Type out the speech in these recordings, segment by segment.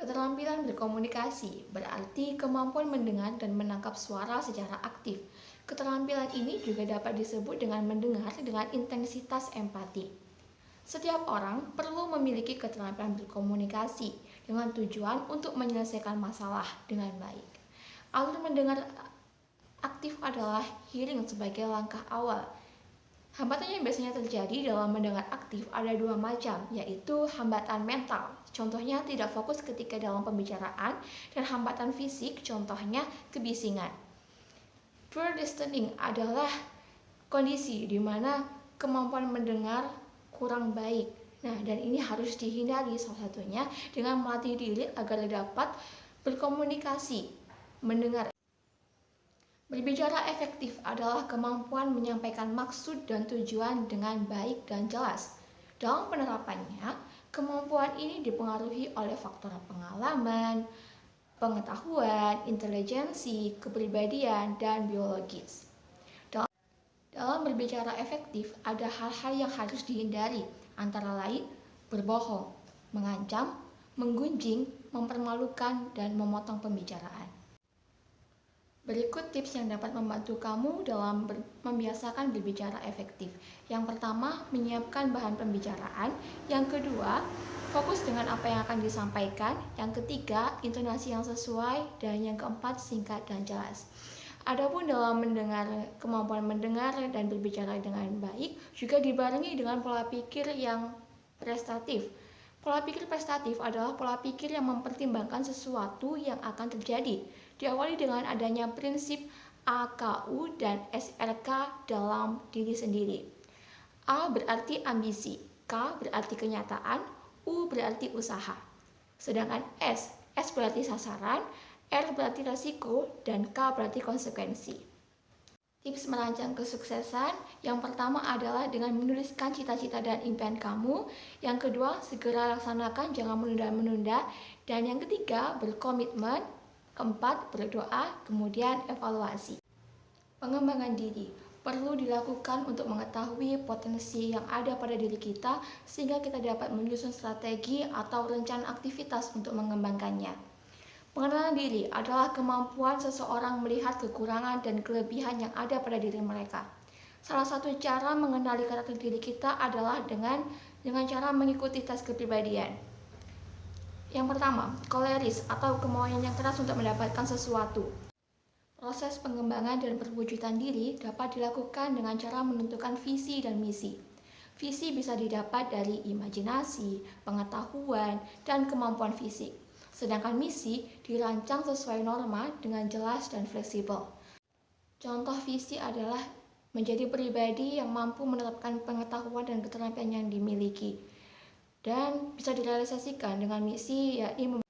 Keterampilan berkomunikasi berarti kemampuan mendengar dan menangkap suara secara aktif. Keterampilan ini juga dapat disebut dengan mendengar dengan intensitas empati. Setiap orang perlu memiliki keterampilan berkomunikasi dengan tujuan untuk menyelesaikan masalah dengan baik. Alur mendengar aktif adalah hearing sebagai langkah awal. Hambatan yang biasanya terjadi dalam mendengar aktif ada dua macam, yaitu hambatan mental, contohnya tidak fokus ketika dalam pembicaraan, dan hambatan fisik, contohnya kebisingan. Poor listening adalah kondisi di mana kemampuan mendengar kurang baik. Nah, dan ini harus dihindari salah satunya dengan melatih diri agar dapat berkomunikasi, mendengar. Berbicara efektif adalah kemampuan menyampaikan maksud dan tujuan dengan baik dan jelas. Dalam penerapannya, kemampuan ini dipengaruhi oleh faktor pengalaman, pengetahuan, intelijensi, kepribadian, dan biologis. Dalam berbicara efektif, ada hal-hal yang harus dihindari, antara lain berbohong, mengancam, menggunjing, mempermalukan, dan memotong pembicaraan. Berikut tips yang dapat membantu kamu dalam membiasakan berbicara efektif. Yang pertama, menyiapkan bahan pembicaraan. Yang kedua, fokus dengan apa yang akan disampaikan. Yang ketiga, intonasi yang sesuai. Dan yang keempat, singkat dan jelas. Adapun dalam kemampuan mendengar dan berbicara dengan baik juga dibarengi dengan pola pikir yang prestatif. Pola pikir prestatif adalah pola pikir yang mempertimbangkan sesuatu yang akan terjadi. Diawali dengan adanya prinsip AKU dan SRK dalam diri sendiri. A berarti ambisi, K berarti kenyataan, U berarti usaha. Sedangkan S berarti sasaran, R berarti resiko, dan K berarti konsekuensi. Tips merancang kesuksesan, yang pertama adalah dengan menuliskan cita-cita dan impian kamu. Yang kedua, segera laksanakan, jangan menunda-menunda. Dan yang ketiga, berkomitmen. Keempat, berdoa, kemudian evaluasi. Pengembangan diri perlu dilakukan untuk mengetahui potensi yang ada pada diri kita sehingga kita dapat menyusun strategi atau rencana aktivitas untuk mengembangkannya. Pengenalan diri adalah kemampuan seseorang melihat kekurangan dan kelebihan yang ada pada diri mereka. Salah satu cara mengenali karakter diri kita adalah dengan cara mengikuti tes kepribadian. Yang pertama, koleris atau kemauan yang keras untuk mendapatkan sesuatu. Proses pengembangan dan perwujudan diri dapat dilakukan dengan cara menentukan visi dan misi. Visi bisa didapat dari imajinasi, pengetahuan, dan kemampuan fisik. Sedangkan misi dirancang sesuai norma dengan jelas dan fleksibel. Contoh visi adalah menjadi pribadi yang mampu menerapkan pengetahuan dan keterampilan yang dimiliki. Dan bisa direalisasikan dengan misi, yakni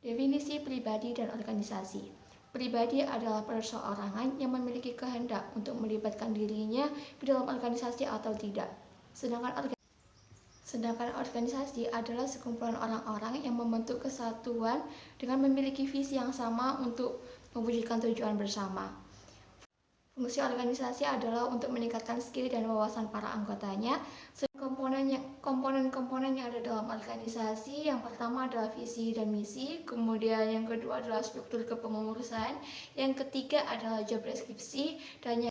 definisi pribadi dan organisasi. Pribadi adalah perseorangan yang memiliki kehendak untuk melibatkan dirinya di dalam organisasi atau tidak. Sedangkan organisasi adalah sekumpulan orang-orang yang membentuk kesatuan dengan memiliki visi yang sama untuk mewujudkan tujuan bersama. Fungsi organisasi adalah untuk meningkatkan skill dan wawasan para anggotanya. Komponen-komponen yang ada dalam organisasi, yang pertama adalah visi dan misi, kemudian yang kedua adalah struktur kepengurusan, yang ketiga adalah job deskripsi, dan